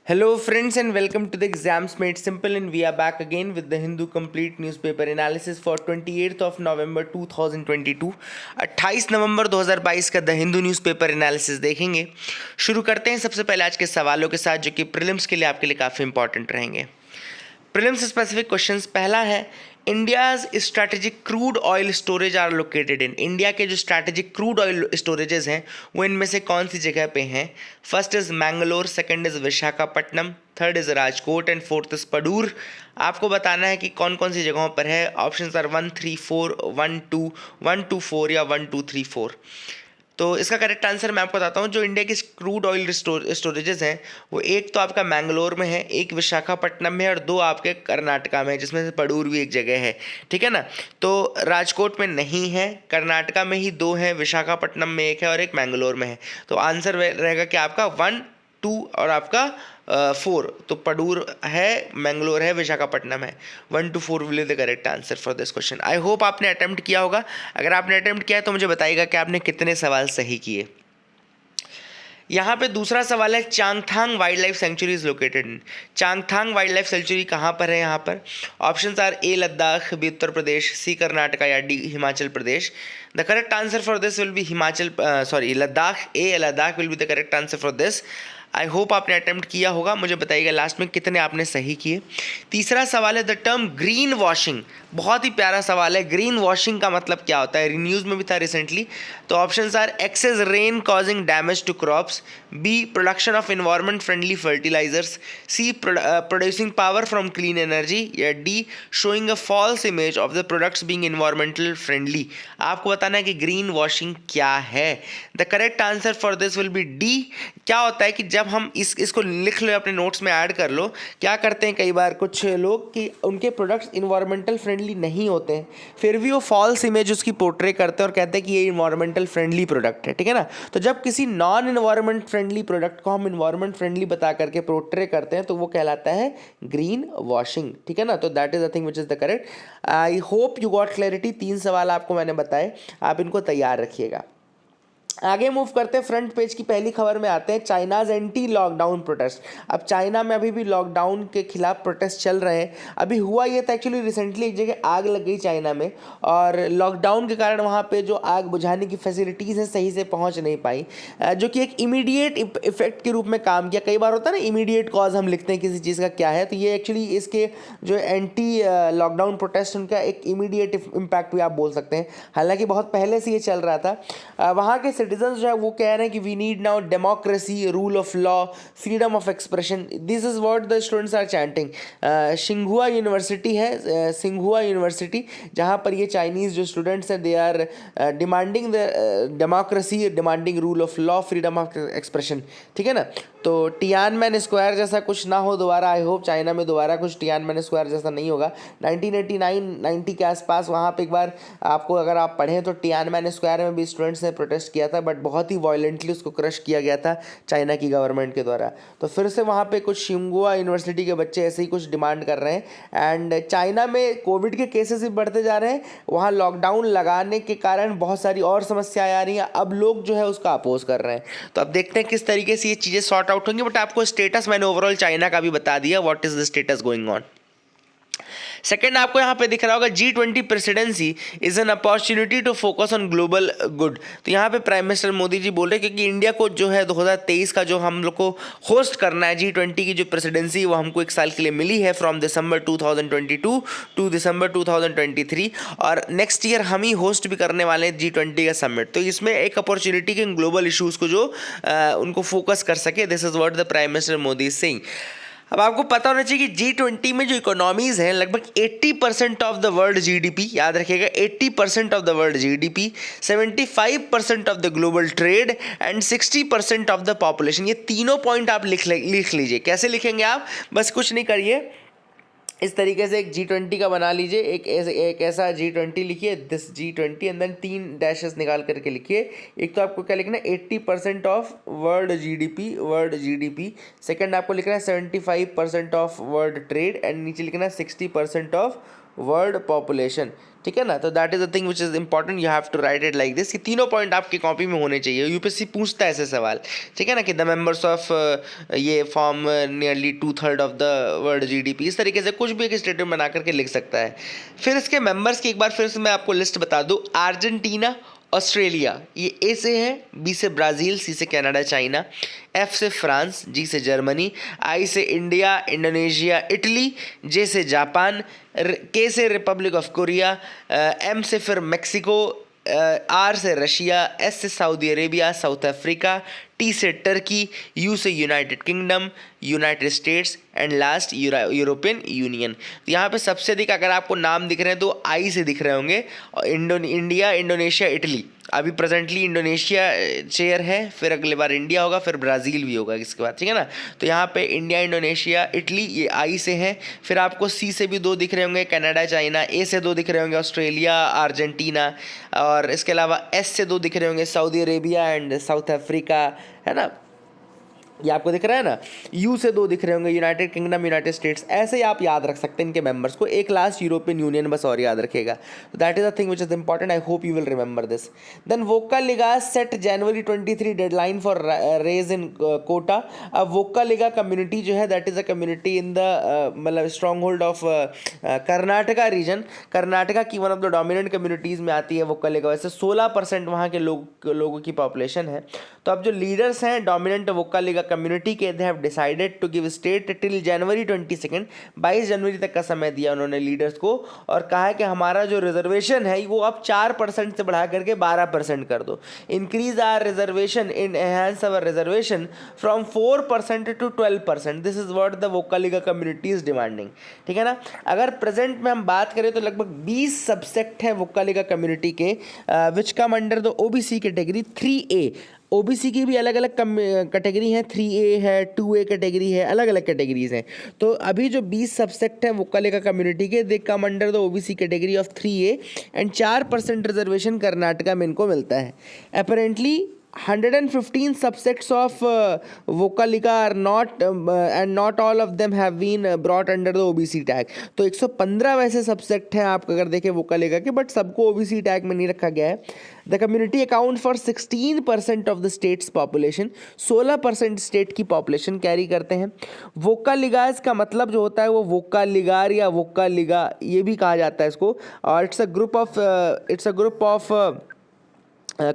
Hello, friends, and welcome to the Exams Made Simple. And we are back again with the Hindu Complete Newspaper Analysis for 28th of November 2022. 28 नवंबर 2022 का the Hindu newspaper analysis देखेंगे। शुरू करते हैं सबसे पहले आज के सवालों के साथ, जो कि प्रीलिम्स के लिए आपके लिए काफ़ी इंपॉर्टेंट रहेंगे। Prelims specific questions. पहला है, India's strategic crude oil storage are located in. India के जो स्ट्रैटेजिक क्रूड ऑयल स्टोरेजेस हैं वो इनमें से कौन सी जगह पे हैं? First is Mangalore, second is Visakhapatnam, third is Rajkot and fourth is Padur. आपको बताना है कि कौन कौन सी जगहों पर है। ऑप्शंस आर 1, 3, 4, 1, 2, 1, 2, 4 या 1, 2, 3, 4। तो इसका करेक्ट आंसर मैं आपको बताता हूँ। जो इंडिया की क्रूड ऑयल स्टोरेजेस हैं वो एक तो आपका मैंगलोर में है, एक विशाखापट्टनम में है और दो आपके कर्नाटका में है, जिसमें से पडूर भी एक जगह है। ठीक है ना। तो राजकोट में नहीं है, कर्नाटका में ही दो हैं, विशाखापट्टनम में एक है और एक मैंगलोर में है। तो आंसर रहेगा कि आपका 1, 2 और आपका 4। तो पडूर है, मैंगलोर है, विशाखापट्टनम है। 1 to 4 will be the correct answer for this question. I hope आपने अटेम्प्ट किया होगा। अगर आपने अटेम्प्ट किया है तो मुझे बताइएगा कि आपने कितने सवाल सही किए। यहाँ पे दूसरा सवाल है, Changthang wild life sanctuary is located in. Changthang wild life sanctuary कहाँ पर है? यहाँ पर options are A Ladakh, B Uttar Pradesh, C Karnataka या D Himachal Pradesh. The correct answer for this will be Ladakh. A Ladakh will be the correct answer for this. I hope आपने attempt किया होगा। मुझे बताइएगा लास्ट में कितने आपने सही किए। तीसरा सवाल है, द टर्म ग्रीन वॉशिंग। बहुत ही प्यारा सवाल है। ग्रीन वॉशिंग का मतलब क्या होता है? न्यूज़ में भी था रिसेंटली। तो options are excess rain causing damage to crops, B production of environment friendly fertilisers, C producing power from clean energy या D showing a false image of the products being environmental friendly. आपको बताना है कि green washing क्या है। The correct answer for this will be D. क्या होता है कि जब हम इसको लिख लो, अपने नोट्स में ऐड कर लो। क्या करते हैं कई बार कुछ लोग कि उनके प्रोडक्ट्स इन्वायरमेंटल फ्रेंडली नहीं होते हैं, फिर भी वो फॉल्स इमेज उसकी पोर्ट्रे करते हैं और कहते हैं कि ये इन्वायरमेंटल फ्रेंडली प्रोडक्ट है। ठीक है ना। तो जब किसी नॉन इन्वायरमेंट फ्रेंडली प्रोडक्ट को हम इन्वायरमेंट फ्रेंडली बता करके पोर्ट्रे करते हैं तो वो कहलाता है ग्रीन वॉशिंग। ठीक है ना। तो that is the thing which is the correct. I hope you got clarity. 3 सवाल आपको मैंने बताए, आप इनको तैयार रखिएगा। आगे मूव करते हैं, फ्रंट पेज की पहली खबर में आते हैं, चाइनाज एंटी लॉकडाउन प्रोटेस्ट। अब चाइना में अभी भी लॉकडाउन के खिलाफ प्रोटेस्ट चल रहे हैं। अभी हुआ ये था, एक्चुअली रिसेंटली एक जगह आग लग गई चाइना में और लॉकडाउन के कारण वहाँ पे जो आग बुझाने की फैसिलिटीज़ हैं सही से पहुँच नहीं पाई, जो कि एक इमीडिएट इफेक्ट के रूप में काम किया। कई बार होता है ना, इमीडिएट कॉज हम लिखते हैं किसी चीज़ का क्या है, तो ये एक्चुअली इसके जो एंटी लॉकडाउन प्रोटेस्ट उनका एक इमीडिएट इम्पैक्ट भी आप बोल सकते हैं। हालांकि बहुत पहले से ये चल रहा था। वहाँ के सिटीजन्स जो है वो कह रहे हैं कि we need now democracy, rule of law, freedom of expression. This is what the students are chanting. सिंघुआ यूनिवर्सिटी है, सिंघुआ यूनिवर्सिटी, जहाँ पर ये चाइनीज़ जो स्टूडेंट्स हैं they are demanding the democracy, demanding rule of law, freedom of expression. ठीक है ना। तो टियानमेन स्क्वायर जैसा कुछ ना हो दोबारा। आई होप चाइना में दोबारा कुछ टियानमेन स्क्वायर जैसा नहीं होगा। 1989-90 के आसपास वहाँ पे एक बार आपको अगर आप पढ़ें तो टियानमेन स्क्वायर में भी स्टूडेंट्स ने प्रोटेस्ट किया था, बट बहुत ही वायलेंटली उसको क्रश किया गया था चाइना की गवर्नमेंट के द्वारा। तो फिर से वहाँ पे कुछ शिंगुआ यूनिवर्सिटी के बच्चे ऐसे ही कुछ डिमांड कर रहे हैं। एंड चाइना में कोविड के केसेस भी बढ़ते जा रहे हैं। वहाँ लॉकडाउन लगाने के कारण बहुत सारी और समस्याएं आ रही हैं। अब लोग जो है उसका अपोज कर रहे हैं। तो अब देखते हैं किस तरीके से ये चीज़ें सॉर्ट आउट होंगी। बट आपको स्टेटस मैंने ओवरऑल चाइना का भी बता दिया, what is the status going on. Second, आपको यहाँ पे दिख रहा होगा, G20 presidency is an opportunity to focus on global good. तो यहाँ पे प्राइम मिनिस्टर मोदी जी बोल रहे हैं क्योंकि इंडिया को जो है 2023 का जो हम लोग को होस्ट करना है, G20 की जो प्रेसिडेंसी वो हमको 1 साल के लिए मिली है, फ्रॉम दिसंबर 2022 टू दिसंबर 2023, और नेक्स्ट ईयर हम ही होस्ट भी करने वाले हैं G20 का समिट। तो इसमें एक अपॉर्चुनिटी के ग्लोबल इशूज़ को जो उनको फोकस कर सके, this is what the prime minister Modi is saying. अब आपको पता होना चाहिए कि G20 में जो इकोनॉमीज़ हैं लगभग 80% ऑफ द वर्ल्ड जीडीपी, याद रखिएगा 80% of the world GDP, 75% of the global trade and 60% of the population. ये तीनों पॉइंट आप लिख लीजिए। कैसे लिखेंगे आप? बस कुछ नहीं करिए, इस तरीके से एक G20 का बना लीजिए। एक ऐसा G20 लिखिए, this G20, and then 3 dashes निकाल करके लिखिए। एक तो आपको क्या लिखना है, 80% ऑफ वर्ल्ड जीडीपी। सेकंड आपको लिखना है 75% ऑफ वर्ल्ड ट्रेड, एंड नीचे लिखना है 60% ऑफ वर्ल्ड पॉपुलेशन। ठीक है ना। तो that is the thing which is important, you have to write it like this. ये तीनों पॉइंट आपकी कॉपी में होने चाहिए। यूपीएससी पूछता है ऐसे सवाल, ठीक है ना, कि द मेंबर्स ऑफ ये form nearly 2/3 of the world GDP, इस तरीके से कुछ भी एक स्टेटमेंट बना करके लिख सकता है। फिर इसके मेंबर्स की एक बार फिर से मैं आपको लिस्ट बता दूं। अर्जेंटीना, ऑस्ट्रेलिया, ये ए से है, बी से ब्राज़ील, सी से कनाडा चाइना, एफ से फ्रांस, जी से जर्मनी, आई से इंडिया, इंडोनेशिया, इटली, जे से जापान, के से रिपब्लिक ऑफ कोरिया, एम से फिर मेक्सिको, आर से रशिया, एस से Saudi Arabia, south Africa, T से टर्की, यू से United kingdom, United states and last European union. तो यहाँ पे सबसे अधिक अगर आपको नाम दिख रहे हैं तो आई से दिख रहे होंगे, इंडिया, इंडोनेशिया, इटली। अभी प्रेजेंटली इंडोनेशिया चेयर है, फिर अगले बार इंडिया होगा, फिर ब्राज़ील भी होगा इसके बाद, ठीक है ना। तो यहाँ पे इंडिया, इंडोनेशिया, इटली ये आई से हैं। फिर आपको सी से भी 2 दिख रहे होंगे, कनाडा चाइना, ए से 2 दिख रहे होंगे, ऑस्ट्रेलिया, अर्जेंटीना, और इसके अलावा एस से 2 दिख रहे होंगे, Saudi Arabia and south Africa, है ना, ये आपको दिख रहा है ना। यू से 2 दिख रहे होंगे, यूनाइटेड किंगडम, यूनाइटेड स्टेट्स। ऐसे ही आप याद रख सकते हैं इनके मेंबर्स को। एक लास्ट यूरोपियन यूनियन बस और याद रखेगा। तो that is the thing which is important, I hope you will remember this. Then Vokkaliga set January 23 deadline for raise in quota. अब वोका लिगा कम्युनिटी जो है, that is a community in the मतलब stronghold of Karnataka region. Karnataka की one of the dominant communities में आती है वोका लिगा। वैसे 16% वहाँ के लोगों की पॉपुलेशन है। तो अब जो लीडर्स हैं डोमिनेंट वोका लिगा कम्युनिटी के, they have decided to give state till January 22, 22 जनवरी तक का समय दिया उन्होंने लीडर्स को, और कहा है कि हमारा जो रिजर्वेशन है वो अब 4% से बढ़ा करके 12% कर दो। Increase our reservation, in enhance our reservation from 4% to 12%। This is what the Vokkaliga community is demanding, ठीक है ना। अगर प्रेजेंट में हम बात करें तो लगभग 20 सबसेक्ट है वोकालिगा कम्युनिटी के, which come under the OBC category 3A। OBC की भी अलग अलग कैटेगरी हैं, 3A है, 2A कैटेगरी है, अलग अलग कैटेगरीज हैं। तो अभी जो 20 सबसेक्ट हैं वोकालिगा कम्युनिटी के, they come under the OBC category of 3A and 4% reservation Karnataka में इनको मिलता है। Apparently 115 subsects of Vocaliga are not and not all of them have been brought under the OBC tag। तो 115 वैसे सबसेक्ट हैं आप अगर देखें वोकालिगा के, बट सबको OBC टैग में नहीं रखा गया है। The community account for 16% of the states population. 16% state की पॉपुलेशन कैरी करते हैं। वोकालिगास का मतलब जो होता है वो वोकालिगार या वोकालिगा ये भी कहा जाता है इसको, और it's a group of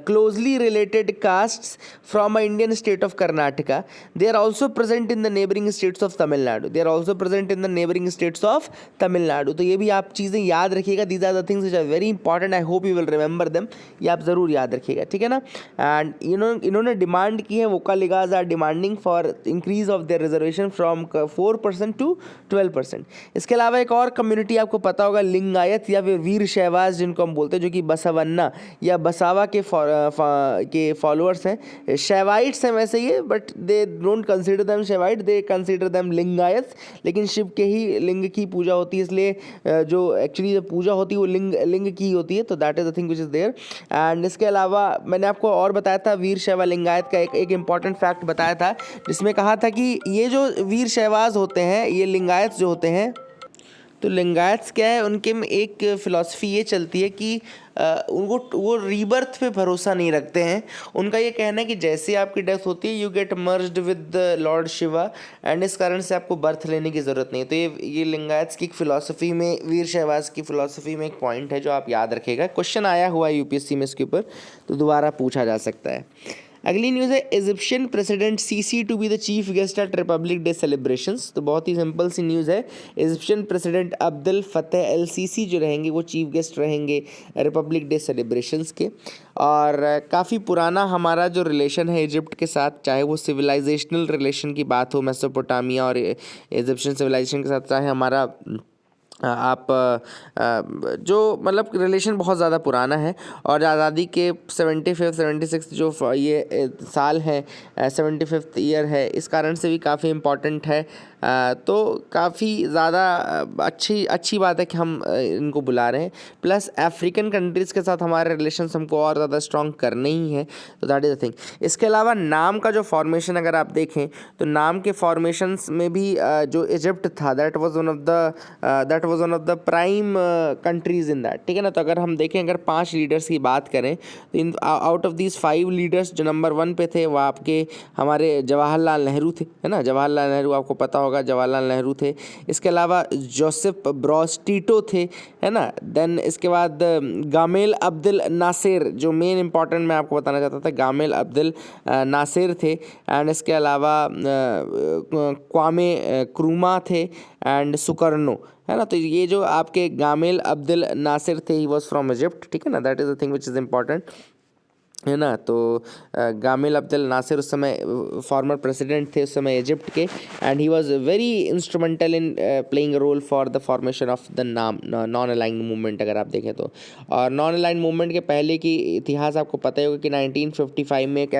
closely related castes from a Indian state of Karnataka. They are also present in the neighboring states of Tamil Nadu. They are also present in the neighboring states of Tamil Nadu. तो ये भी आप चीज़ें याद रखिएगा। These are the things which are very important. I hope you will remember them. ये आप ज़रूर याद रखिएगा, ठीक है ना। एंड इन्होंने डिमांड की है, Vokkaligas are demanding for increase of their reservation from 4% to 12%। इसके अलावा एक और कम्युनिटी आपको पता होगा, लिंगायत या फिर वीर शैवाज जिनको हम बोलते हैं, जो कि बसवन्ना या बसावा के फॉलोअर्स हैं। शैवाइट्स हैं वैसे ये, but they don't consider them Shaivite, they consider them Lingayat. लेकिन शिव के ही लिंग की पूजा होती है, इसलिए जो एक्चुअली जो पूजा होती है वो लिंग की होती है। तो that is the thing which is there. And इसके अलावा मैंने आपको और बताया था वीर शैवा लिंगायत का एक इंपॉर्टेंट फैक्ट बताया था, जिसमें कहा था कि ये जो वीर शैवाज होते हैं, ये लिंगायत जो होते हैं, तो लिंगायत्स क्या है, उनके में एक फ़िलॉसफी ये चलती है कि उनको वो रीबर्थ पे भरोसा नहीं रखते हैं। उनका ये कहना है कि जैसे आपकी डेथ होती है, you get merged with the Lord Shiva, and इस कारण से आपको बर्थ लेने की ज़रूरत नहीं है। तो ये लिंगायत्स की फ़िलॉसफी में, वीर शैवाज की फ़िलॉसफी में एक पॉइंट है जो आप याद रखेगा। क्वेश्चन आया हुआ है यूपीएससी में इसके ऊपर, तो दोबारा पूछा जा सकता है। अगली न्यूज़ है, Egyptian president Sisi to be the chief guest at Republic Day celebrations. तो बहुत ही सिंपल सी न्यूज़ है, Egyptian president Abdul Fattah el Sisi जो रहेंगे वो चीफ गेस्ट रहेंगे रिपब्लिक डे सेलिब्रेशंस के। और काफ़ी पुराना हमारा जो रिलेशन है इजिप्ट के साथ, चाहे वो सिविलाइजेशनल रिलेशन की बात हो, मेसोपोटामिया और इजिप्शियन सिविलाइजेशन के साथ, चाहे हमारा आप जो मतलब रिलेशन बहुत ज़्यादा पुराना है। और आज़ादी के 76 जो ये साल है, 75th ईयर है, इस कारण से भी काफ़ी इम्पॉर्टेंट है। तो काफ़ी ज़्यादा अच्छी बात है कि हम इनको बुला रहे हैं। प्लस अफ्रीकन कंट्रीज़ के साथ हमारे रिलेशंस हमको और ज़्यादा स्ट्रॉन्ग करने ही है। तो दैट इज़ द थिंग। इसके अलावा नाम का जो फॉर्मेशन अगर आप देखें, तो नाम के फॉर्मेशंस में भी जो इजिप्ट था, that was was one of the prime countries in that, ठीक है ना। तो अगर हम देखें, अगर 5 लीडर्स की बात करें तो in out of these 5 leaders जो नंबर 1 पे थे वो आपके हमारे जवाहरलाल नेहरू थे, है ना। जवाहरलाल नेहरू आपको पता होगा, जवाहरलाल नेहरू थे। इसके अलावा जोसेफ ब्रॉस टीटो थे, है ना। देन इसके बाद गामेल अब्दुल नासिर, जो मेन इंपॉर्टेंट मैं आपको बताना चाहता था, गामेल अब्दुल नासिर थे। एंड इसके अलावा क्वामे क्रूमा थे एंड सुकर्नो, है ना। तो ये जो आपके गामेल अब्दुल नासिर थे, ही वॉज फ्रॉम इजिप्ट, ठीक है ना। That is the thing which is important, है ना। तो गामिल अब्दुल नासिर उस समय फॉर्मर प्रेसिडेंट थे उस समय इजिप्ट के, and he was very instrumental in playing a role for the formation of the Non Aligned Movement, अगर आप देखें तो। और नॉन अलाइंड मूवमेंट के पहले की इतिहास आपको पता ही होगा कि 1955 में एक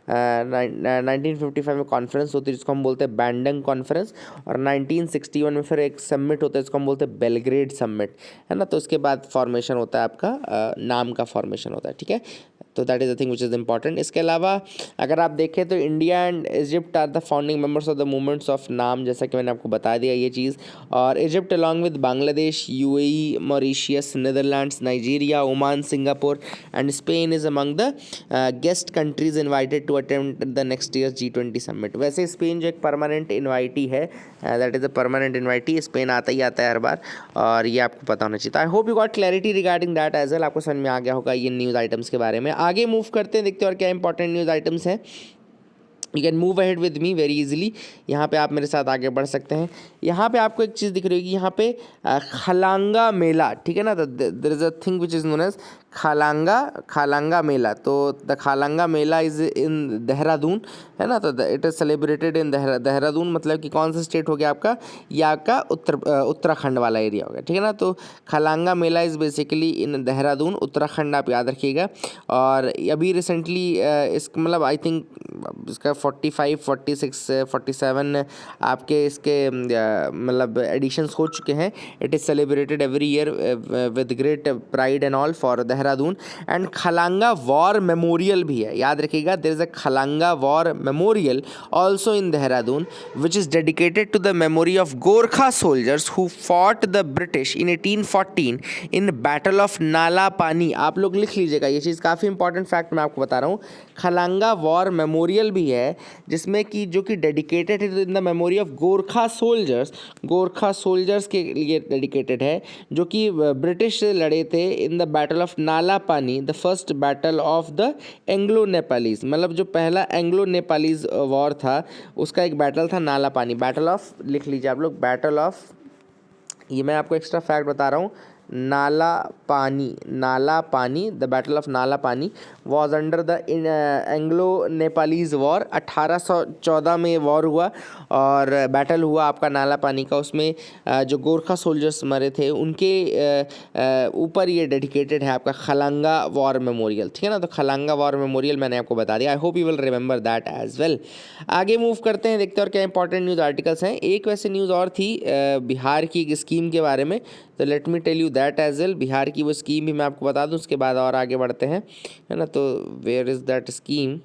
1955 में कॉन्फ्रेंस होती है जिसको हम बोलते हैं बैंडंग कॉन्फ्रेंस, और 1961 में फिर एक समिट होता है जिसको हम बोलते हैं बेलग्रेड समिट, है ना। तो उसके बाद फॉर्मेशन होता है आपका नाम का फॉर्मेशन होता है, ठीक है। तो that is the thing which is important. इसके अलावा अगर आप देखें तो India and Egypt are the founding members of the movements of NAM, जैसा कि मैंने आपको बता दिया ये चीज़। और Egypt along with Bangladesh, UAE, Mauritius, Netherlands, Nigeria, Oman, Singapore and Spain is among the guest countries invited to attend the next year G20 summit. वैसे स्पेन जो एक परमानेंट इन्वाइटी है, that is a permanent invitee, Spain आता ही आता है हर बार, और ये आपको पता होना चाहिए। I hope you got clarity regarding that as well, आपको समझ में आ गया होगा ये न्यूज़ आइटम्स के बारे में। आगे मूव करते हैं, देखते हैं और क्या इंपॉर्टेंट न्यूज़ आइटम्स हैं। You can move ahead with me very easily, यहाँ पे आप मेरे साथ आगे बढ़ सकते हैं। यहाँ पे आपको एक चीज़ दिख रही होगी, यहाँ पे खलांगा मेला, ठीक है ना। There is a thing which is known as Khalanga mela. तो the Khalanga mela is in Dehradun, है ना। तो it is celebrated in Dehradun, मतलब कि कौन सा स्टेट हो गया आपका, या आपका उत्तराखंड वाला एरिया हो गया, ठीक है ना। तो खालांगा मेला इज़ बेसिकली इन देहरादून, उत्तराखंड, आप याद रखिएगा। और अभी रिसेंटली इस मतलब आई थिंक इसका 45, 46, 47 आपके इसके मतलब एडिशंस हो चुके हैं। It is celebrated every year with great pride and all for Dehradun. And Khalanga war memorial भी है, याद रखिएगा। There is a Khalanga war memorial also in Dehradun which is dedicated to the memory of Gorkha soldiers who fought the British in 1814 in battle of Nala Pani. आप लोग लिख लीजिएगा, ये चीज़ काफ़ी इंपॉर्टेंट फैक्ट मैं आपको बता रहा हूँ। खलांगा वॉर मेमोरियल भी है जिसमें कि जो कि डेडिकेटेड है in the memory of Gorkha soldiers के लिए डेडिकेटेड है, जो कि ब्रिटिश से लड़े थे in the battle of Nala पानी, the first battle of the Anglo Nepalese. मतलब जो पहला एंग्लो नेपालीज वॉर था उसका एक बैटल था नाला पानी, बैटल ऑफ, लिख लीजिए आप लोग, बैटल ऑफ, ये मैं आपको एक्स्ट्रा फैक्ट बता रहा हूँ, नाला पानी, द बैटल ऑफ नाला पानी was under the Anglo Nepalese war. 1814 में वॉर हुआ और बैटल हुआ आपका नाला पानी का। उसमें जो गोरखा सोल्जर्स मरे थे उनके ऊपर ये डेडिकेटेड है आपका खलांगा वॉर मेमोरियल, ठीक है ना। तो खलांगा वॉर मेमोरियल मैंने आपको बता दिया। I hope you will remember that as well. आगे मूव करते हैं, देखते हैं और क्या इंपॉर्टेंट न्यूज़ आर्टिकल्स हैं। एक वैसे न्यूज़ और थी बिहार की एक स्कीम के बारे में, तो let me tell you that as well. Bihar की वो स्कीम भी मैं आपको बता दूं, उसके बाद और आगे बढ़ते हैं, है ना। तो where is that scheme,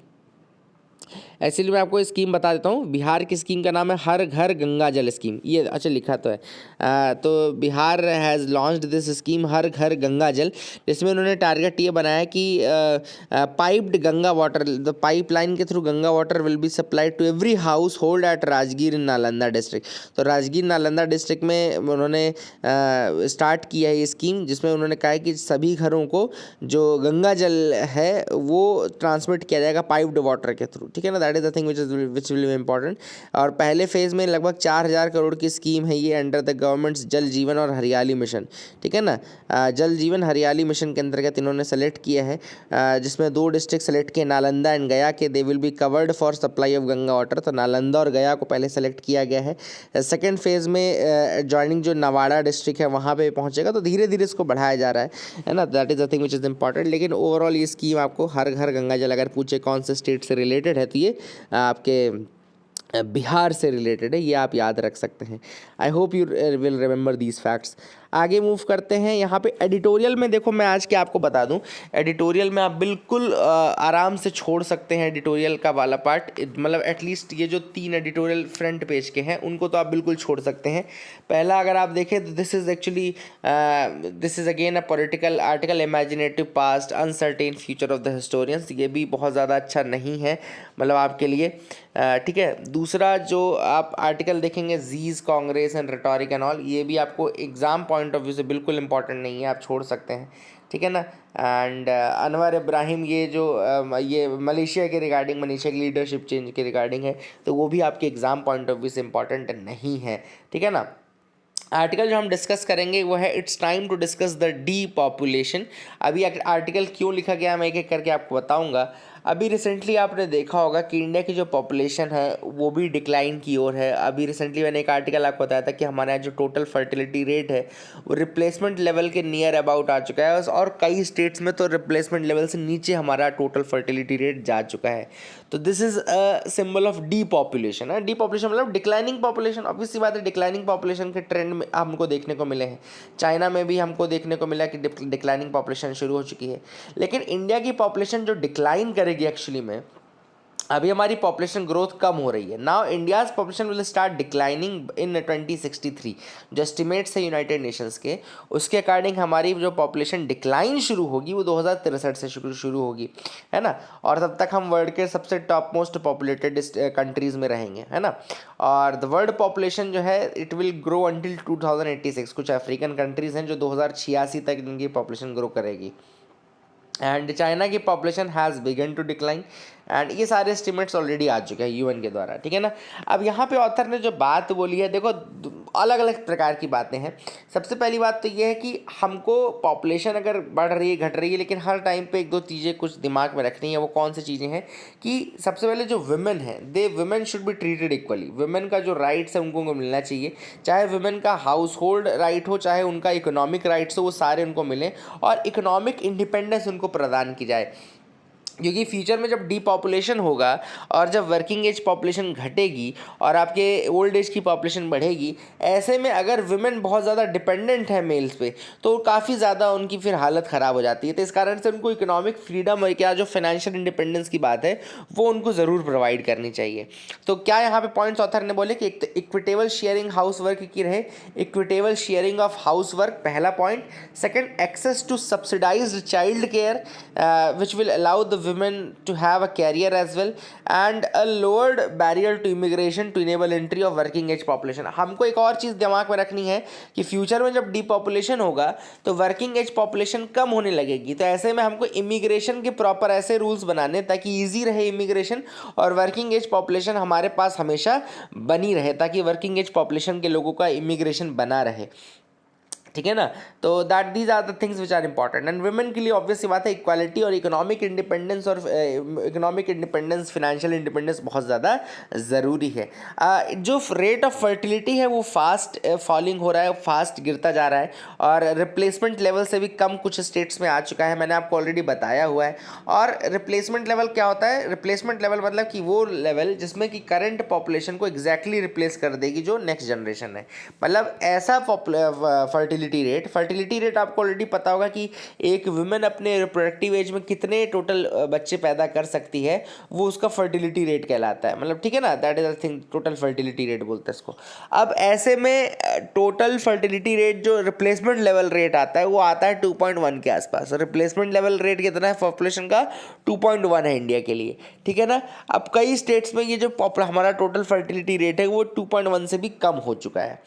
actually मैं आपको स्कीम बता देता हूँ। बिहार की स्कीम का नाम है हर घर गंगा जल स्कीम। ये अच्छा लिखा तो है। तो Bihar has launched this scheme Har Ghar Ganga Jal, जिसमें उन्होंने टारगेट ये बनाया कि piped Ganga water, the pipeline के through Ganga water will be supplied to every household at Rajgir in Nalanda district. तो राजगीर नालंदा डिस्ट्रिक्ट में उन्होंने स्टार्ट किया है ये स्कीम, जिसमें उन्होंने कहा है कि सभी घरों को जो गंगा जल है वो ट्रांसमिट किया जाएगा पाइप्ड वाटर के थ्रू, ठीक है ना। That is the thing which will be important. और पहले फेज़ में लगभग 4000 करोड़ की स्कीम है ये, अंडर द गवर्नमेंट्स जल जीवन और हरियाली मिशन, ठीक है ना। जल जीवन हरियाली मिशन के अंतर्गत इन्होंने सेलेक्ट किया है, जिसमें 2 डिस्ट्रिक्ट सेलेक्ट किए, नालंदा एंड गया के, they will be covered for supply of Ganga water. तो नालंदा और गया को पहले सेलेक्ट किया गया है। सेकेंड फेज़ में जॉइनिंग जो नवाड़ा डिस्ट्रिक्ट है वहाँ पे पहुँचेगा, तो धीरे धीरे इसको बढ़ाया जा रहा है ना। That is the thing which is important. लेकिन ओवरऑल ये स्कीम आपको हर घर गंगा जल, अगर पूछे कौन से स्टेट से रिलेटेड है तो ये आपके बिहार से रिलेटेड है, ये आप याद रख सकते हैं। आई hope you will remember these facts. आगे मूव करते हैं। यहाँ पे एडिटोरियल में देखो, मैं आज के आपको बता दूं, एडिटोरियल में आप बिल्कुल आराम से छोड़ सकते हैं एडिटोरियल का वाला पार्ट, मतलब एटलीस्ट ये जो 3 एडिटोरियल फ्रंट पेज के हैं उनको तो आप बिल्कुल छोड़ सकते हैं। पहला अगर आप देखें तो this is again a political article, imaginative past uncertain future of the historians. ये भी बहुत ज़्यादा अच्छा नहीं है मतलब आपके लिए, ठीक है। दूसरा जो आप आर्टिकल देखेंगे जीज Congress and rhetoric and all, ये भी आपको एग्जाम पॉइंट ऑफ व्यू से बिल्कुल इंपॉर्टेंट नहीं है, आप छोड़ सकते हैं, ठीक है ना। एंड अनवर इब्राहिम, ये जो ये मलेशिया के रिगार्डिंग, मलेशिया की लीडरशिप चेंज के रिगार्डिंग है, तो वो भी आपके एग्जाम पॉइंट ऑफ व्यू से इंपॉर्टेंट नहीं है, ठीक है ना। आर्टिकल जो हम डिस्कस करेंगे वो है it's time to discuss the depopulation. अभी आर्टिकल क्यों लिखा गया मैं एक एक करके आपको बताऊंगा। अभी रिसेंटली आपने देखा होगा कि इंडिया की जो पॉपुलेशन है वो भी डिक्लाइन की ओर है। अभी रिसेंटली मैंने एक आर्टिकल आपको बताया था कि हमारे यहाँ जो टोटल फर्टिलिटी रेट है वो रिप्लेसमेंट लेवल के नियर अबाउट आ चुका है, और कई स्टेट्स में तो रिप्लेसमेंट लेवल से नीचे हमारा टोटल फर्टिलिटी रेट जा चुका है। तो this is a symbol of D population है। डी पॉपुलेशन मतलब डिक्लाइनिंग पॉपुलेशन। ऑब्वियस सी बात है, डिक्लाइनिंग पॉपुलेशन के ट्रेंड में हमको देखने को मिले हैं। चाइना में भी हमको देखने को मिला कि डिक्लाइनिंग पॉपुलेशन शुरू हो चुकी है। लेकिन इंडिया की पॉपुलेशन जो डिक्लाइन करेगी एक्चुअली में, अभी हमारी पॉपुलेशन ग्रोथ कम हो रही है। Now India's population will start declining in 2063, जो एस्टिमेट्स है यूनाइटेड नेशंस के, उसके अकॉर्डिंग हमारी जो पॉपुलेशन डिक्लाइन शुरू होगी वो 2063 से शुरू होगी, है ना। और तब तक हम वर्ल्ड के सबसे टॉप मोस्ट पॉपुलेटेड कंट्रीज़ में रहेंगे, है ना। और द वर्ल्ड पॉपुलेशन जो है इट विल ग्रो अंटिल 2086। कुछ अफ्रीकन कंट्रीज़ हैं जो 2086 तक इनकी पॉपुलेशन ग्रो करेगी। एंड चाइना की population has begun to decline, and ये सारे एस्टिमेट्स ऑलरेडी आ चुके हैं यूएन के द्वारा, ठीक है ना। अब यहाँ पे ऑथर ने जो बात बोली है, देखो अलग अलग प्रकार की बातें हैं। सबसे पहली बात तो ये है कि हमको पॉपुलेशन अगर बढ़ रही है घट रही है, लेकिन हर टाइम पे एक दो चीज़ें कुछ दिमाग में रखनी है। वो कौन सी चीज़ें हैं कि सबसे पहले जो वुमेन है, women should be treated equally. Women का जो राइट्स है उनको मिलना चाहिए, चाहे वुमेन का हाउस होल्ड राइट हो, चाहे उनका इकोनॉमिक राइट्स हो, वो सारे उनको मिलें और इकोनॉमिक इंडिपेंडेंस उनको प्रदान की जाए। क्योंकि फ्यूचर में जब डीपॉपुलेशन होगा और जब वर्किंग एज पॉपुलेशन घटेगी और आपके ओल्ड एज की पॉपुलेशन बढ़ेगी, ऐसे में अगर वुमेन बहुत ज़्यादा डिपेंडेंट है मेल्स पे, तो काफ़ी ज़्यादा उनकी फिर हालत ख़राब हो जाती है। तो इस कारण से उनको इकोनॉमिक फ्रीडम और क्या जो फाइनेंशियल इंडिपेंडेंस की बात है वो उनको ज़रूर प्रोवाइड करनी चाहिए। तो क्या यहाँ पे पॉइंट्स ऑथर ने बोले कि एक तो इक्विटेबल शेयरिंग हाउस वर्क की रहे, equitable sharing of house work, पहला point. Second, access to subsidised child care which will allow the women to have a career as well, and a lowered barrier to immigration to enable entry of working age population। हमको एक और चीज़ दिमाग में रखनी है कि future में जब डीपॉपुलेशन होगा तो वर्किंग एज पॉपुलेशन कम होने लगेगी। तो ऐसे में हमको इमिग्रेशन के प्रॉपर ऐसे रूल्स बनाने ताकि ईजी रहे इमिग्रेशन और वर्किंग एज पॉपुलेशन हमारे पास हमेशा बनी रहे, ताकि वर्किंग एज पॉपुलेशन के लोगों का इमिग्रेशन बना रहे, ठीक है ना। तो these are the things which are important. And women के लिए ऑब्वियस सी बात है इक्वालिटी और इकोनॉमिक इंडिपेंडेंस, और इकोनॉमिक इंडिपेंडेंस, फिनेंशियल इंडिपेंडेंस बहुत ज़्यादा ज़रूरी है। जो रेट ऑफ फर्टिलिटी है वो फास्ट फॉलिंग हो रहा है, फास्ट गिरता जा रहा है, और रिप्लेसमेंट लेवल से भी कम कुछ स्टेट्स में आ चुका है, मैंने आपको ऑलरेडी बताया हुआ है। और रिप्लेसमेंट लेवल क्या होता है? रिप्लेसमेंट लेवल मतलब कि वो लेवल जिसमें कि करंट पॉपुलेशन को एग्जैक्टली रिप्लेस कर देगी जो नेक्स्ट जनरेशन है। मतलब ऐसा फर्टिलिटी रेट आपको ऑलरेडी पता होगा कि एक वुमेन अपने रिप्रोडक्टिव एज में कितने टोटल बच्चे पैदा कर सकती है, वो उसका फर्टिलिटी रेट कहलाता है। मतलब ठीक है ना, that is I think total fertility rate बोलते हैं इसको। अब ऐसे में टोटल फर्टिलिटी रेट जो रिप्लेसमेंट लेवल रेट आता है वो आता है 2.1 के आसपास। रिप्लेसमेंट लेवल रेट कितना है पॉपुलेशन का? 2.1 है इंडिया के लिए, ठीक है ना। अब कई स्टेट्स में ये जो हमारा टोटल फर्टिलिटी रेट है वो 2.1 से भी कम हो चुका है।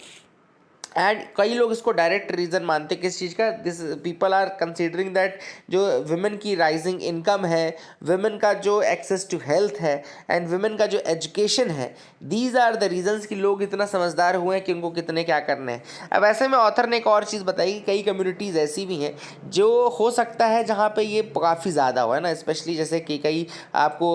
एंड कई लोग इसको डायरेक्ट रीज़न मानते हैं किस चीज़ का? This people are considering that जो वुमेन की राइजिंग इनकम है, वुमेन का जो एक्सेस टू हेल्थ है, एंड वुमेन का जो एजुकेशन है, दीज आर द रीजंस कि लोग इतना समझदार हुए हैं कि उनको कितने क्या करने हैं। अब ऐसे में ऑथर ने एक और चीज़ बताई कि कई कम्युनिटीज़ ऐसी भी हैं जो हो सकता है जहाँ पे ये काफ़ी ज़्यादा हो, है ना। स्पेशली जैसे कि कई आपको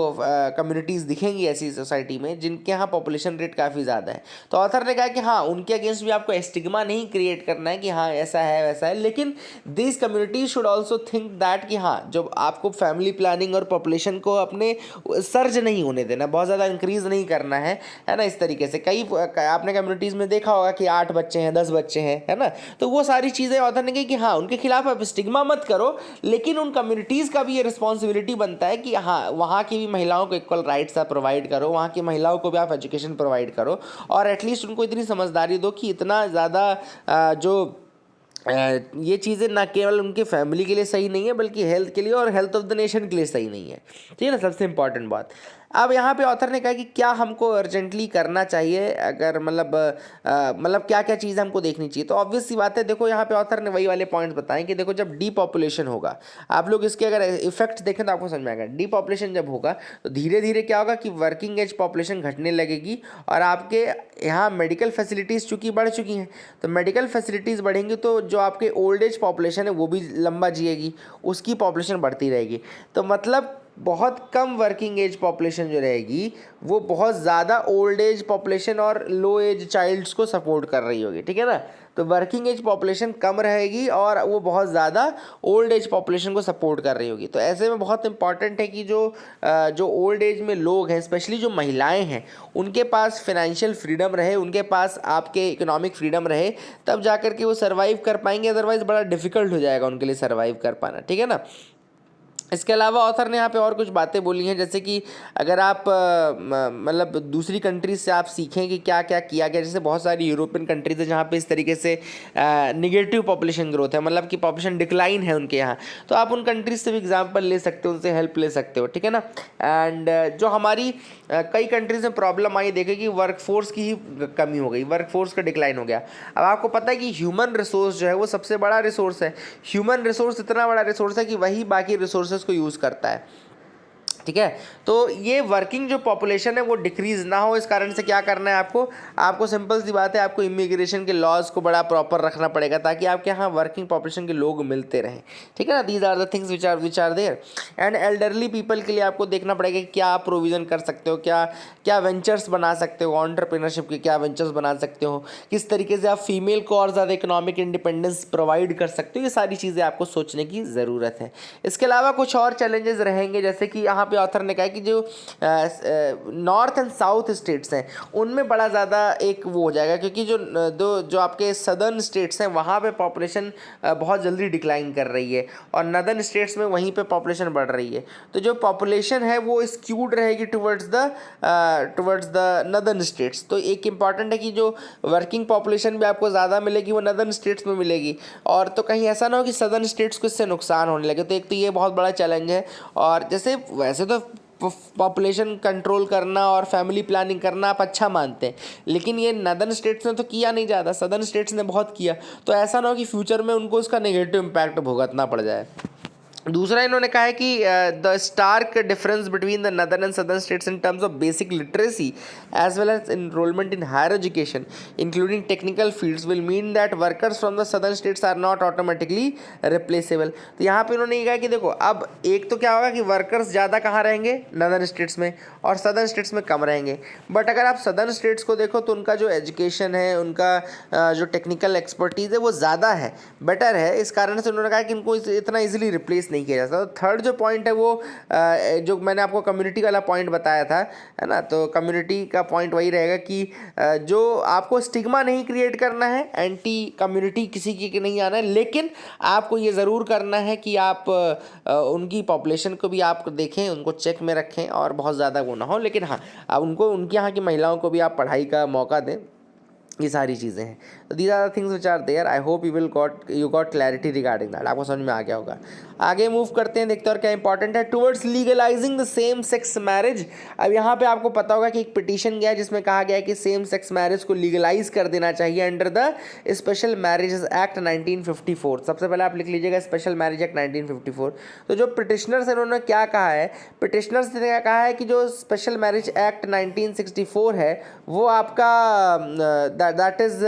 कम्युनिटीज़ दिखेंगी ऐसी सोसाइटी में जिनके यहाँ पॉपुलेशन रेट काफ़ी ज़्यादा है। तो ऑथर ने कहा कि हाँ, उनके अगेंस्ट भी आपको स्टिग्मा नहीं क्रिएट करना है कि हाँ ऐसा है वैसा है, लेकिन this community should also think that कि हाँ जब आपको फैमिली प्लानिंग और पॉपुलेशन को अपने सर्ज नहीं होने देना, बहुत ज़्यादा इंक्रीज़ नहीं करना है ना। इस तरीके से कई आपने कम्युनिटीज़ में देखा होगा कि 8 बच्चे हैं, 10 बच्चे हैं, है ना। तो वो सारी चीज़ें ऑथर ने कही कि हाँ उनके खिलाफ आप स्टिग्मा मत करो, लेकिन उन कम्युनिटीज़ का भी ये रिस्पॉन्सिबिलिटी बनता है कि हाँ वहाँ की भी महिलाओं को इक्वल राइट्स आप प्रोवाइड करो, वहाँ की महिलाओं को भी आप एजुकेशन प्रोवाइड करो, और एटलीस्ट उनको इतनी समझदारी दो कि इतना ज़्यादा जो ये चीज़ें ना केवल उनके फैमिली के लिए सही नहीं है बल्कि हेल्थ के लिए और हेल्थ ऑफ द नेशन के लिए सही नहीं है। ठीक है ना, सबसे इंपॉर्टेंट बात। अब यहाँ पे ऑथर ने कहा कि क्या हमको अर्जेंटली करना चाहिए, अगर मतलब क्या क्या चीज़ हमको देखनी चाहिए। तो ऑब्वियस सी बात है, देखो यहाँ पे ऑथर ने वही वाले पॉइंट्स बताए कि देखो जब डीपॉपुलेशन होगा, आप लोग इसके अगर इफेक्ट देखें तो आपको समझ में आएगा। डीपॉपुलेशन जब होगा तो धीरे धीरे क्या होगा कि वर्किंग एज पॉपुलेशन घटने लगेगी, और आपके यहाँ मेडिकल फैसिलिटीज़ चूँकि बढ़ चुकी हैं, तो मेडिकल फैसिलिटीज़ बढ़ेंगी तो जो आपके ओल्ड एज पॉपुलेशन है वो भी लंबा जिएगी, उसकी पॉपुलेशन बढ़ती रहेगी। तो मतलब बहुत कम वर्किंग एज पॉपुलेशन जो रहेगी वो बहुत ज़्यादा ओल्ड एज पॉपुलेशन और लो एज चाइल्ड्स को सपोर्ट कर रही होगी। ठीक है ना, तो वर्किंग एज पॉपुलेशन कम रहेगी और वो बहुत ज़्यादा ओल्ड एज पॉपुलेशन को सपोर्ट कर रही होगी। तो ऐसे में बहुत इंपॉर्टेंट है कि जो ओल्ड एज में लोग हैं, स्पेशली जो महिलाएं हैं, उनके पास फिनेंशियल फ्रीडम रहे, उनके पास आपके इकोनॉमिक फ्रीडम रहे, तब जा कर के वो सर्वाइव कर पाएंगे, अदरवाइज़ बड़ा डिफिकल्ट हो जाएगा उनके लिए सर्वाइव कर पाना। ठीक है ना। इसके अलावा ऑथर ने यहाँ पे और कुछ बातें बोली हैं, जैसे कि अगर आप मतलब दूसरी कंट्रीज से आप सीखें कि क्या क्या किया गया। जैसे बहुत सारी यूरोपियन कंट्रीज है जहाँ पे इस तरीके से निगेटिव पॉपुलेशन ग्रोथ है, मतलब कि पॉपुलेशन डिक्लाइन है उनके यहाँ, तो आप उन कंट्रीज से भी एग्जाम्पल ले सकते हो, उनसे हेल्प ले सकते हो। ठीक है ना। एंड जो हमारी कई कंट्रीज में प्रॉब्लम आई देखे कि वर्कफोर्स की ही कमी हो गई, वर्कफोर्स का डिक्लाइन हो गया। अब आपको पता है कि ह्यूमन रिसोर्स जो है वो सबसे बड़ा रिसोर्स है। ह्यूमन रिसोर्स इतना बड़ा रिसोर्स है कि वही बाकी रिसोर्सेज को यूज़ करता है। ठीक है, तो ये वर्किंग जो पॉपुलेशन है वो डिक्रीज ना हो, इस कारण से क्या करना है आपको सिंपल सी बात है, आपको इमिग्रेशन के लॉज को बड़ा प्रॉपर रखना पड़ेगा ताकि आपके यहाँ वर्किंग पॉपुलेशन के लोग मिलते रहें। ठीक है ना, these are the things which are there. And elderly people के लिए आपको देखना पड़ेगा कि क्या आप प्रोविज़न कर सकते हो, क्या वेंचर्स बना सकते हो, एंटरप्रेन्योरशिप के क्या वेंचर्स बना सकते हो, किस तरीके से आप फीमेल को और ज़्यादा इकोनॉमिक इंडिपेंडेंस प्रोवाइड कर सकते हो। ये सारी चीज़ें आपको सोचने की ज़रूरत है। इसके अलावा कुछ और चैलेंजेस रहेंगे, जैसे कि यहाँ ऑथर ने कहा कि जो नॉर्थ एंड साउथ स्टेट्स हैं उनमें बड़ा ज़्यादा एक वो हो जाएगा, क्योंकि जो आपके सदर्न स्टेट्स हैं वहाँ पे पॉपुलेशन बहुत जल्दी डिक्लाइन कर रही है और नदर्न स्टेट्स में वहीं पे पॉपुलेशन बढ़ रही है। तो जो पॉपुलेशन है वो स्क्यूड रहेगी टुवर्ड्स द नदर्न स्टेट्स। तो एक इम्पॉर्टेंट है कि जो वर्किंग पॉपुलेशन भी आपको ज़्यादा मिलेगी वो नदर्न स्टेट्स में मिलेगी, और तो कहीं ऐसा ना हो कि सदर्न स्टेट्स को इससे नुकसान होने लगे। तो एक तो ये बहुत बड़ा चैलेंज है। और जैसे वैसे तो पॉपुलेशन कंट्रोल करना और फैमिली प्लानिंग करना आप अच्छा मानते हैं, लेकिन ये नदर्न स्टेट्स ने तो किया नहीं ज़्यादा, सदर्न स्टेट्स ने बहुत किया। तो ऐसा ना हो कि फ्यूचर में उनको उसका नेगेटिव इम्पैक्ट भुगतना पड़ जाए। दूसरा इन्होंने कहा है कि the stark difference between the northern and southern states in terms of basic literacy as well as enrolment in higher education including technical fields will mean that workers from the southern states are not automatically replaceable. तो यहाँ पे इन्होंने ये कहा कि देखो अब एक तो क्या होगा कि वर्कर्स ज़्यादा कहाँ रहेंगे, नदर्न स्टेट्स में, और सदर्न स्टेट्स में कम रहेंगे। बट अगर आप सदर्न स्टेट्स को देखो तो उनका जो एजुकेशन है, उनका जो टेक्निकल एक्सपर्टीज़ है वो ज़्यादा है, बेटर है। इस कारण से उन्होंने कहा कि इनको इतना ईजिली रिप्लेस नहीं किया जा सकता। तो थर्ड जो पॉइंट है वो जो मैंने आपको कम्युनिटी वाला पॉइंट बताया था, है ना, तो कम्युनिटी का पॉइंट वही रहेगा कि जो आपको स्टिग्मा नहीं क्रिएट करना है, एंटी कम्युनिटी किसी की नहीं आना है, लेकिन आपको ये ज़रूर करना है कि आप उनकी पॉपुलेशन को भी आप देखें, उनको चेक में रखें और बहुत ज़्यादा वो ना हो। लेकिन हाँ, आप उनको उनके यहाँ की महिलाओं को भी आप पढ़ाई का मौका दें। ये सारी चीज़ें हैं। तो these are the things which are there. I hope you got clarity regarding that. आपको समझ में आ गया होगा। आगे मूव करते हैं, देखते हैं और क्या इंपॉर्टेंट है। Towards legalising the same sex marriage. अब यहाँ पे आपको पता होगा कि एक पिटीशन गया जिसमें कहा गया है कि सेम सेक्स मैरिज को लीगलाइज कर देना चाहिए under the special marriages act 1954। सबसे पहले आप लिख लीजिएगा स्पेशल मैरिज एक्ट 1954। तो जो पिटिशनर्स हैं उन्होंने क्या कहा है, पिटिशनर्स ने क्या कहा है कि जो स्पेशल मैरिज एक्ट 1964 है वो आपका दैट इज़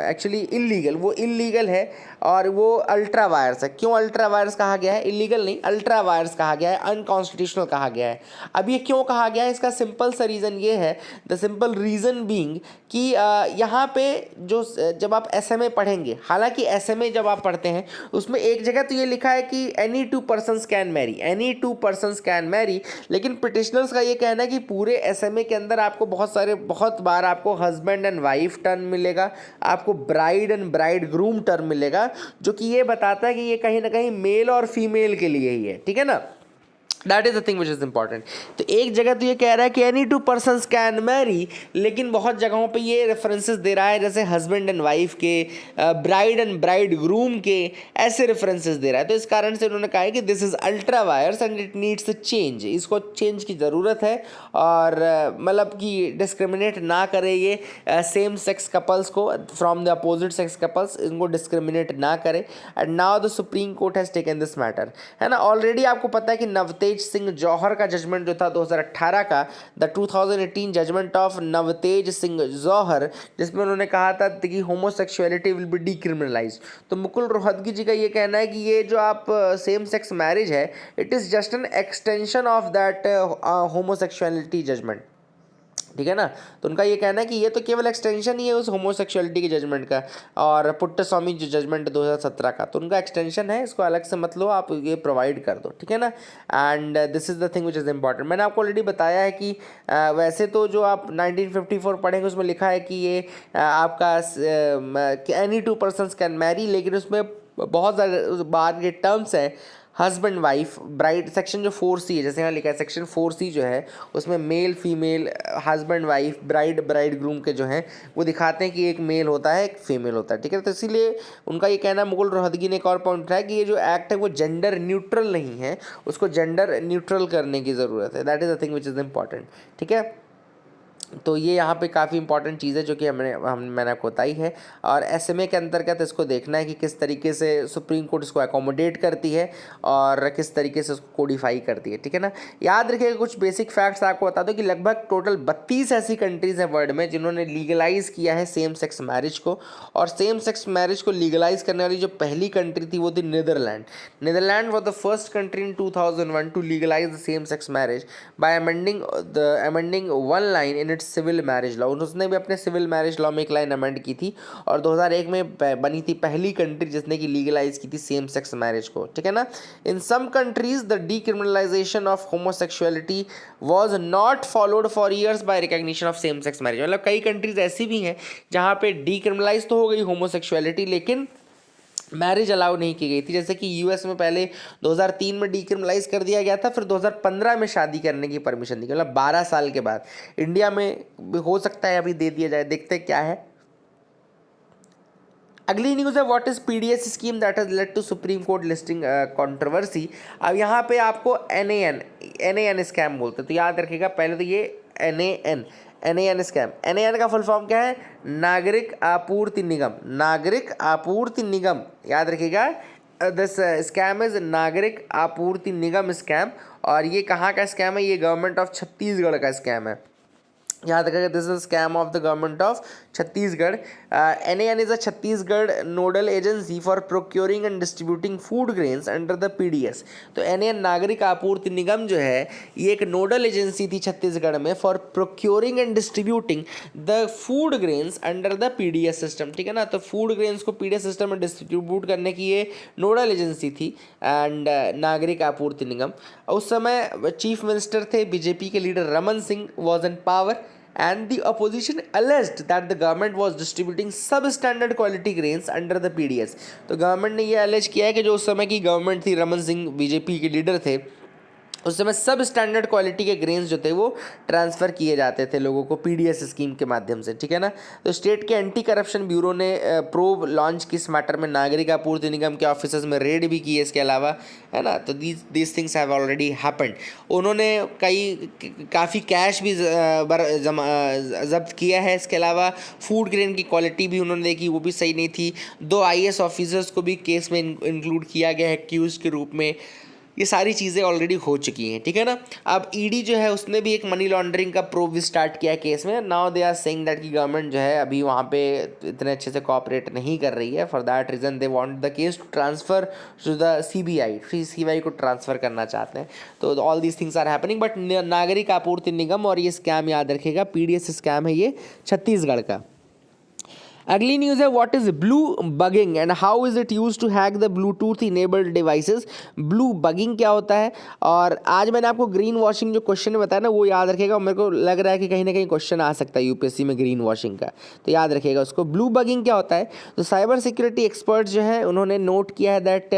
एक्चुअली इलीगल, वो इलीगल है और वो अल्ट्रा वायर्स है। क्यों अल्ट्रा वायर्स कहा गया है? इलीगल नहीं, अल्ट्रा वायर्स कहा गया है, अनकॉन्स्टिट्यूशनल कहा गया है। अब ये क्यों कहा गया है? इसका सिंपल सा रीज़न ये है, द सिंपल रीज़न बीइंग कि यहाँ पे जो जब आप एसएमए पढ़ेंगे, हालांकि एसएमए जब आप पढ़ते हैं उसमें एक जगह तो ये लिखा है कि any two persons can marry, any two persons can marry, लेकिन पिटिशनर्स का ये कहना है कि पूरे एसएमए के अंदर आपको बहुत बार आपको हस्बैंड एंड वाइफ टर्म मिलेगा, आपको bride and bride groom term मिलेगा, जो कि ये बताता है कि ये कहीं ना कहीं मेल और फीमेल के लिए ही है, ठीक है ना। That is the thing which is important. तो एक जगह तो ये कह रहा है कि any two persons can marry, लेकिन बहुत जगहों पे ये रेफरेंसेस दे रहा है, जैसे हस्बैंड एंड वाइफ के, ब्राइड एंड ब्राइड ग्रूम के, ऐसे रेफरेंसेस दे रहा है। तो इस कारण से उन्होंने कहा है कि this is ultra vires and it needs a change, इसको चेंज की ज़रूरत है, और मतलब कि डिस्क्रिमिनेट ना करे ये सेम सेक्स कपल्स को from the opposite sex couples, इनको डिस्क्रिमिनेट ना करे। And now the supreme court has taken this matter, है ना। ऑलरेडी आपको पता है कि नवतेज सिंह जौहर का जजमेंट जो था 2018 का, the 2018 judgment of Navtej Singh Johar, जिसमें उन्होंने कहा था कि होमोसेक्सुअलिटी विल बी डीक्रिमिनलाइज। तो मुकुल रोहतगी जी का ये कहना है कि ये जो आप सेम सेक्स मैरिज है, it is just an extension of that homosexuality judgment, ठीक है ना। तो उनका ये कहना है कि ये तो केवल एक्सटेंशन ही है उस होमोसेक्सुअलिटी के जजमेंट का, और पुट्टस्वामी जो जजमेंट 2017 का, तो उनका एक्सटेंशन है, इसको अलग से मत लो, आप ये प्रोवाइड कर दो, ठीक है ना। And this is the thing which is important. मैंने आपको ऑलरेडी बताया है कि वैसे तो जो आप 1954 पढ़ेंगे उसमें लिखा है कि ये आपका any two persons can marry, लेकिन उसमें बहुत ज़्यादा बाहर के टर्म्स हैं, हस्बैंड वाइफ, ब्राइड, सेक्शन जो 4C है, जैसे यहाँ लिखा है सेक्शन 4C जो है उसमें male female, husband wife, bride bride groom के जो हैं वो दिखाते हैं कि एक मेल होता है एक फीमेल होता है, ठीक है। तो इसीलिए उनका ये कहना, मुकुल रोहतगी ने एक और पॉइंट उठाया कि ये जो एक्ट है वो जेंडर न्यूट्रल नहीं है, उसको जेंडर न्यूट्रल करने की ज़रूरत है। That is the thing which is important, ठीक है। तो ये यहाँ पे काफ़ी इंपॉर्टेंट चीज़ है जो कि मैंने आपको बताई है, और एसएमए के अंतर्गत इसको देखना है कि किस तरीके से सुप्रीम कोर्ट इसको एकोमोडेट करती है और किस तरीके से उसको कोडिफाई करती है, ठीक है ना। याद रखिएगा कुछ बेसिक फैक्ट्स आपको बता दो कि लगभग टोटल 32 ऐसी कंट्रीज़ हैं वर्ल्ड में जिन्होंने लीगलाइज किया है सेम सेक्स मैरिज को, और सेम सेक्स मैरिज को लीगलाइज करने वाली जो पहली कंट्री थी वो थी Netherland. Netherland was the first country in 2001 to legalise the same sex marriage by amending one line in civil marriage law. उसने भी अपने सिविल मैरिज लॉ में एक लाइन अमेंड की थी, और 2001 में बनी थी पहली कंट्री जिसने की लीगलाइज की थी सेम सेक्स मैरिज को, ठीक है ना। In some countries the decriminalisation of homosexuality was not followed for years by recognition of same sex marriage. मतलब कई कंट्रीज ऐसी भी हैं जहाँ पे डीक्रिमिनलाइज तो हो गई होमोसेक्सुअलिटी, लेकिन मैरिज अलाउ नहीं की गई थी। जैसे कि यूएस में पहले 2003 में डीक्रिमिनलाइज कर दिया गया था, फिर 2015 में शादी करने की परमिशन दी, मतलब 12 साल के बाद। इंडिया में हो सकता है अभी दे दिया जाए, देखते क्या है। अगली न्यूज़ है what is PDS scheme that has led to Supreme Court listing controversy. अब यहाँ पे आपको एनएएन स्कैम बोलते हैं, तो याद रखिएगा पहले तो ये एनएएन स्कैम, एनएएन का फुल फॉर्म क्या है? नागरिक आपूर्ति निगम, नागरिक आपूर्ति निगम, याद रखिएगा। दिस स्कैम इज नागरिक आपूर्ति निगम स्कैम, और ये कहाँ का स्कैम है? ये गवर्नमेंट ऑफ छत्तीसगढ़ का स्कैम है, याद रखिएगा। This is scam of the government of Chhattisgarh. NAN is a Chhattisgarh nodal agency for procuring and distributing food grains under the PDS. तो एनएएन नागरिक आपूर्ति निगम जो है ये एक नोडल एजेंसी थी छत्तीसगढ़ में for procuring and distributing the food grains under the PDS system, ठीक है ना। तो फूड ग्रेन्स को पीडीएस सिस्टम में डिस्ट्रीब्यूट करने की ये नोडल एजेंसी थी, एंड नागरिक आपूर्ति निगम। उस समय चीफ मिनिस्टर थे बीजेपी के leader Raman Singh was in power, and the opposition alleged that the government was distributing substandard quality grains under the PDS। तो गवर्नमेंट ने ये अलेज किया है कि जो उस समय की गवर्नमेंट थी, रमन सिंह बीजेपी के लीडर थे, उस समय सब स्टैंडर्ड क्वालिटी के ग्रेन्स जो थे वो ट्रांसफ़र किए जाते थे लोगों को पीडीएस स्कीम के माध्यम से, ठीक है ना। तो स्टेट के एंटी करप्शन ब्यूरो ने प्रोब लॉन्च की इस मैटर में, नागरिक आपूर्ति निगम के ऑफिसर्स में रेड भी की है इसके अलावा, है ना। तो these things have already happened. उन्होंने काफ़ी कैश भी जब्त किया है। इसके अलावा फूड ग्रेन की क्वालिटी भी उन्होंने देखी, वो भी सही नहीं थी। 2 IAS ऑफिसर्स को भी केस में इंक्लूड किया गया है एक्यूज के रूप में। ये सारी चीज़ें ऑलरेडी हो चुकी हैं, ठीक है ना। अब ईडी जो है उसने भी एक मनी लॉन्ड्रिंग का प्रोब स्टार्ट किया केस में। Now they are saying that कि गवर्नमेंट जो है अभी वहाँ पे इतने अच्छे से कोऑपरेट नहीं कर रही है। For that reason they want the case to transfer to the CBI को ट्रांसफ़र करना चाहते हैं। तो all these things are happening, but Nagrik Apurti निगम और ये स्कैम याद रखेगा, पीडीएस स्कैम है ये छत्तीसगढ़ का। अगली न्यूज़ है what is bluebugging and how is it use to hack the Bluetooth enabled devices. Bluebugging क्या होता है, और आज मैंने आपको ग्रीन वॉशिंग जो क्वेश्चन बताया ना वो याद रखेगा। मेरे को लग रहा है कि कहीं ना कहीं क्वेश्चन आ सकता है यूपीएससी में ग्रीन वॉशिंग का, तो याद रखिएगा उसको। ब्लू बगिंग क्या होता है, तो साइबर सिक्योरिटी एक्सपर्ट्स जो है उन्होंने नोट किया है दैट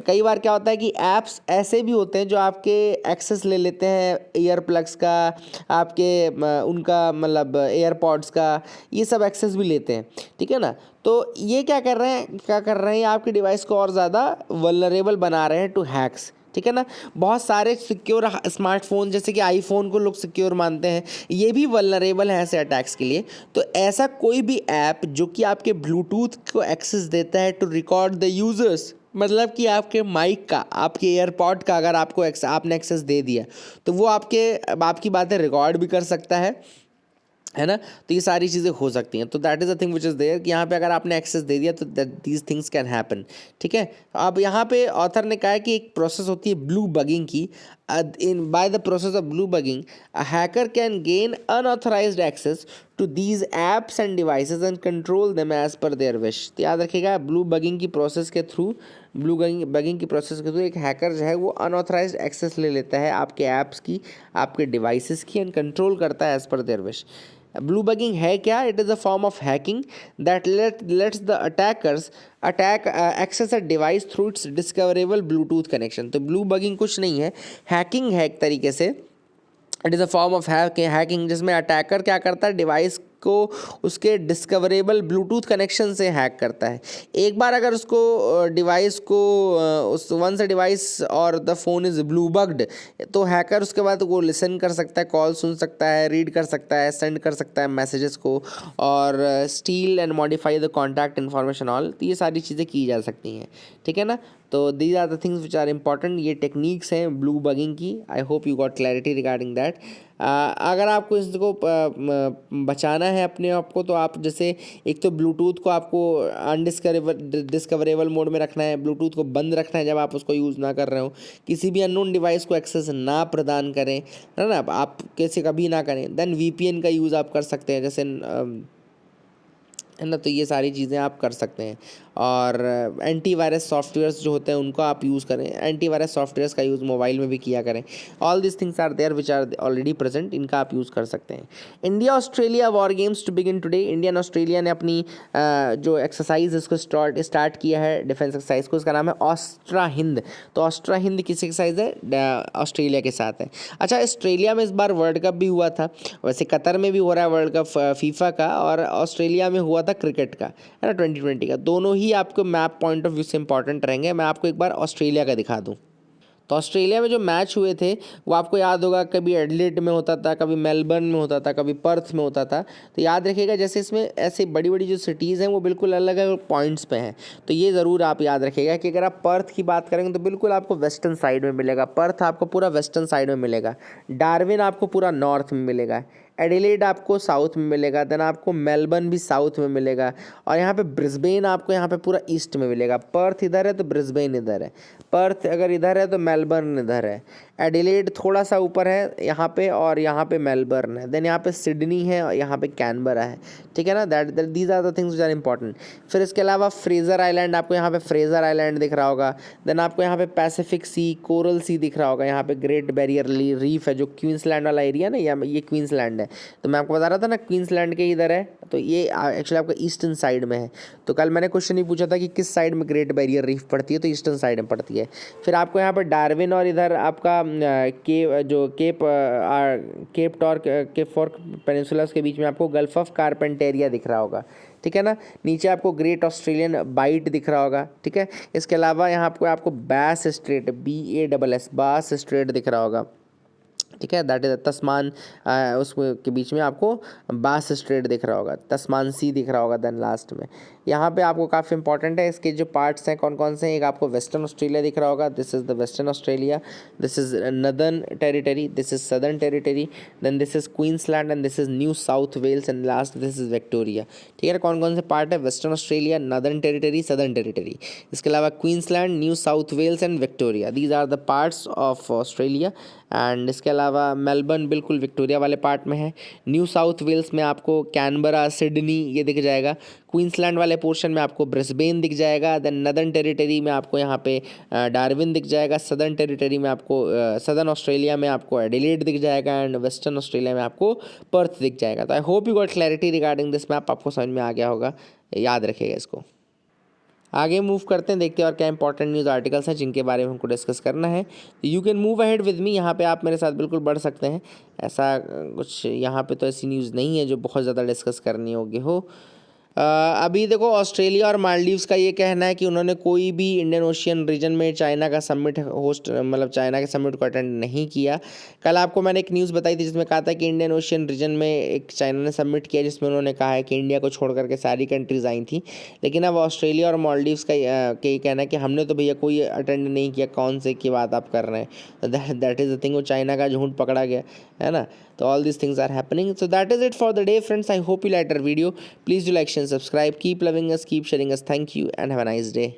कई बार क्या होता है कि ऐप्स ऐसे भी होते हैं जो आपके एक्सेस ले लेते हैं, ईयर प्लग्स का, आपके उनका मतलब एयरपॉड्स का, ये सब एक्सेस भी लेते हैं, ठीक है ना। तो ये क्या कर रहे हैं आपकी डिवाइस को और ज़्यादा वल्नरेबल बना रहे हैं टू हैक्स, ठीक है ना। बहुत सारे सिक्योर स्मार्टफोन जैसे कि आईफोन को लोग सिक्योर मानते हैं, ये भी वल्नरेबल है ऐसे अटैक्स के लिए। तो ऐसा कोई भी ऐप जो कि आपके ब्लूटूथ को एक्सेस देता है टू रिकॉर्ड द यूज़र्स, मतलब कि आपके माइक का, आपके एयरपॉड का अगर आपने एक्सेस दे दिया तो वो आपकी बातें रिकॉर्ड भी कर सकता है ना। तो ये सारी चीज़ें हो सकती हैं। तो that is the thing which is there कि यहाँ पे अगर आपने एक्सेस दे दिया तो दीज थिंग्स कैन हैपन, ठीक है। अब यहाँ पे ऑथर ने कहा है कि एक प्रोसेस होती है ब्लू बगिंग की। By the process of bluebugging a hacker can gain unauthorised access to these apps and devices and control them as per their wish. तो याद रखिएगा ब्लू बगिंग की प्रोसेस के थ्रू एक hacker जो है वो अनऑथराइज्ड एक्सेस ले लेता है आपके ऐप्स की, आपके डिवाइसेस की, एंड कंट्रोल करता है as per their wish. Blue bugging है क्या? It is a form of hacking that lets the attackers access a device through its discoverable Bluetooth connection. तो ब्लू बगिंग कुछ नहीं है, हैकिंग है एक तरीके से। It is a form of hacking जिसमें अटैकर क्या करता है, डिवाइस को उसके डिस्कवरेबल ब्लूटूथ कनेक्शन से हैक करता है। एक बार अगर उसको डिवाइस को उस वन से डिवाइस और the phone is blue bugged, तो हैकर उसके बाद वो लिसन कर सकता है, कॉल सुन सकता है, रीड कर सकता है, सेंड कर सकता है मैसेजेस को, और steel and modify the contact information all. तो ये सारी चीज़ें की जा सकती हैं, ठीक है ना। तो these are the things which are important. ये टेक्निक्स हैं ब्लू बगिंग की। I hope you got clarity regarding that. अगर आपको इसको बचाना है अपने आप को, तो आप जैसे एक तो ब्लूटूथ को आपको डिस्कवरेबल मोड में रखना है, ब्लूटूथ को बंद रखना है जब आप उसको यूज़ ना कर रहे हो, किसी भी अननोन डिवाइस को एक्सेस ना प्रदान करें, है ना, आप कैसे कभी ना करें। देन वीपीएन का यूज़ आप कर सकते हैं जैसे, है ना। तो ये सारी चीज़ें आप कर सकते हैं। और एंटीवायरस सॉफ्टवेयर्स जो होते हैं उनको आप यूज़ करें, एंटीवायरस सॉफ्टवेयर्स का यूज़ मोबाइल में भी किया करें। All this things are there which are already present, इनका आप यूज़ कर सकते हैं। India Australia war games to begin today. India and Australia ने अपनी जो एक्सरसाइज इसको स्टार्ट किया है, डिफेंस एक्सरसाइज को, इसका नाम है ऑस्ट्रा हिंद। तो ऑस्ट्रा हिंद किस एक्सरसाइज है? ऑस्ट्रेलिया के साथ है। अच्छा, ऑस्ट्रेलिया में इस बार वर्ल्ड कप भी हुआ था, वैसे कतर में भी हो रहा है वर्ल्ड कप फीफा का, और ऑस्ट्रेलिया में हुआ था क्रिकेट का, है ना, 2020 का। दोनों ही आपको मैप पॉइंट ऑफ व्यू से इंपॉर्टेंट रहेंगे। मैं आपको एक बार ऑस्ट्रेलिया का दिखा दूं। तो ऑस्ट्रेलिया में जो मैच हुए थे वो आपको याद होगा, कभी एडिलेड में होता था, कभी मेलबर्न में होता था, कभी पर्थ में होता था। तो याद रखिएगा जैसे इसमें ऐसे बड़ी बड़ी जो सिटीज़ हैं वो बिल्कुल अलग अलग पॉइंट्स पे हैं। तो ये ज़रूर आप याद रखिएगा कि अगर आप पर्थ की बात करेंगे तो बिल्कुल आपको वेस्टर्न साइड में मिलेगा, पर्थ आपको पूरा वेस्टर्न साइड में मिलेगा, डार्विन आपको पूरा नॉर्थ में मिलेगा, एडिलेड आपको साउथ में मिलेगा, देन आपको मेलबर्न भी साउथ में मिलेगा, और यहाँ पे ब्रिस्बेन आपको यहाँ पे पूरा ईस्ट में मिलेगा। पर्थ इधर है तो ब्रिस्बेन इधर है, पर्थ अगर इधर है तो मेलबर्न इधर है, एडिलेड थोड़ा सा ऊपर है यहाँ पे, और यहाँ पे मेलबर्न है, देन यहाँ पे सिडनी है और यहाँ पे कैनबरा है, ठीक है ना। These are the things which are important. फिर इसके अलावा फ्रेजर आइलैंड, आपको यहाँ पे फ्रेजर आइलैंड दिख रहा होगा। देन आपको यहाँ पे पैसिफिक सी, कोरल सी दिख रहा होगा। यहाँ पे ग्रेट बैरियर रीफ है जो क्वींसलैंड वाला एरिया ना, ये क्वींसलैंड है। तो मैं आपको बता रहा था ना क्वींसलैंड के इधर है, तो ये एक्चुअली आपका ईस्टर्न साइड में है। तो कल मैंने क्वेश्चन ही पूछा था कि किस साइड में ग्रेट बैरियर रीफ पड़ती है, तो ईस्टर्न साइड में पड़ती है। फिर आपको यहाँ पर डार्विन और इधर आपका केप टॉर्क केप फॉर्क पेनिनसुलास के बीच में आपको गल्फ ऑफ कारपेंटेरिया दिख रहा होगा, ठीक है ना। नीचे आपको ग्रेट ऑस्ट्रेलियन बाइट दिख रहा होगा, ठीक है। इसके अलावा यहाँ आपको बैस स्ट्रेट, BASS बास स्ट्रेट दिख रहा होगा। ठीक है, दैट इज तस्मान। उसके बीच में आपको बास स्ट्रेट दिख रहा होगा, तस्मान सी दिख रहा होगा। देन लास्ट में यहाँ पे आपको काफ़ी इंपॉर्टेंट है, इसके जो पार्ट्स हैं कौन कौन से हैं। एक आपको वेस्टर्न ऑस्ट्रेलिया दिख रहा होगा, this is the Western Australia, this is Northern Territory, this is Southern Territory, then this is Queensland and this is New South Wales and last this is Victoria. ठीक है, कौन कौन से पार्ट है, Western Australia, Northern Territory, Southern Territory, इसके अलावा Queensland, New South Wales and Victoria, these are the parts of Australia. And इसके अलावा मेलबर्न बिल्कुल विक्टोरिया वाले पार्ट में है, न्यू साउथ वेल्स में आपको कैनबरा, सिडनी ये दिख जाएगा, क्वींसलैंड वाले पोर्शन में आपको ब्रिस्बेन दिख जाएगा, देन नदर्न टेरिटरी में आपको यहाँ पे डार्विन दिख जाएगा, सदर्न टेरिटरी में आपको सदर्न ऑस्ट्रेलिया में आपको एडिलेड दिख जाएगा एंड वेस्टर्न ऑस्ट्रेलिया में आपको पर्थ दिख जाएगा। तो आई hope you got clarity regarding this map, आपको समझ में आ गया होगा, याद रखिएगा इसको। आगे मूव करते हैं, देखते हैं और क्या इंपॉर्टेंट न्यूज़ आर्टिकल्स हैं जिनके बारे में हमको डिस्कस करना है। You can move ahead with me, यहाँ पे आप मेरे साथ बिल्कुल बढ़ सकते हैं। ऐसा कुछ यहाँ पे तो ऐसी न्यूज़ नहीं है जो बहुत ज़्यादा डिस्कस करनी होगी हो। अभी देखो, ऑस्ट्रेलिया और मालदीव्स का ये कहना है कि उन्होंने कोई भी इंडियन ओशियन रीजन में चाइना का समिट होस्ट, मतलब चाइना के समिट को अटेंड नहीं किया। कल आपको मैंने एक न्यूज़ बताई थी जिसमें कहा था कि इंडियन ओशियन रीजन में एक चाइना ने समिट किया, जिसमें उन्होंने कहा है कि इंडिया को छोड़ करके सारी कंट्रीज़ आई थी। लेकिन अब ऑस्ट्रेलिया और मालदीव्स का ये कहना है कि हमने तो भैया कोई अटेंड नहीं किया, कौन से की बात आप कर रहे हैं। दैट इज़ द थिंग, वो चाइना का झूठ पकड़ा गया है ना। तो all this things are happening. So that is it for the day friends. I hope you like our video. Please do like, share, subscribe. Keep loving us, keep sharing us. Thank you and have a nice day.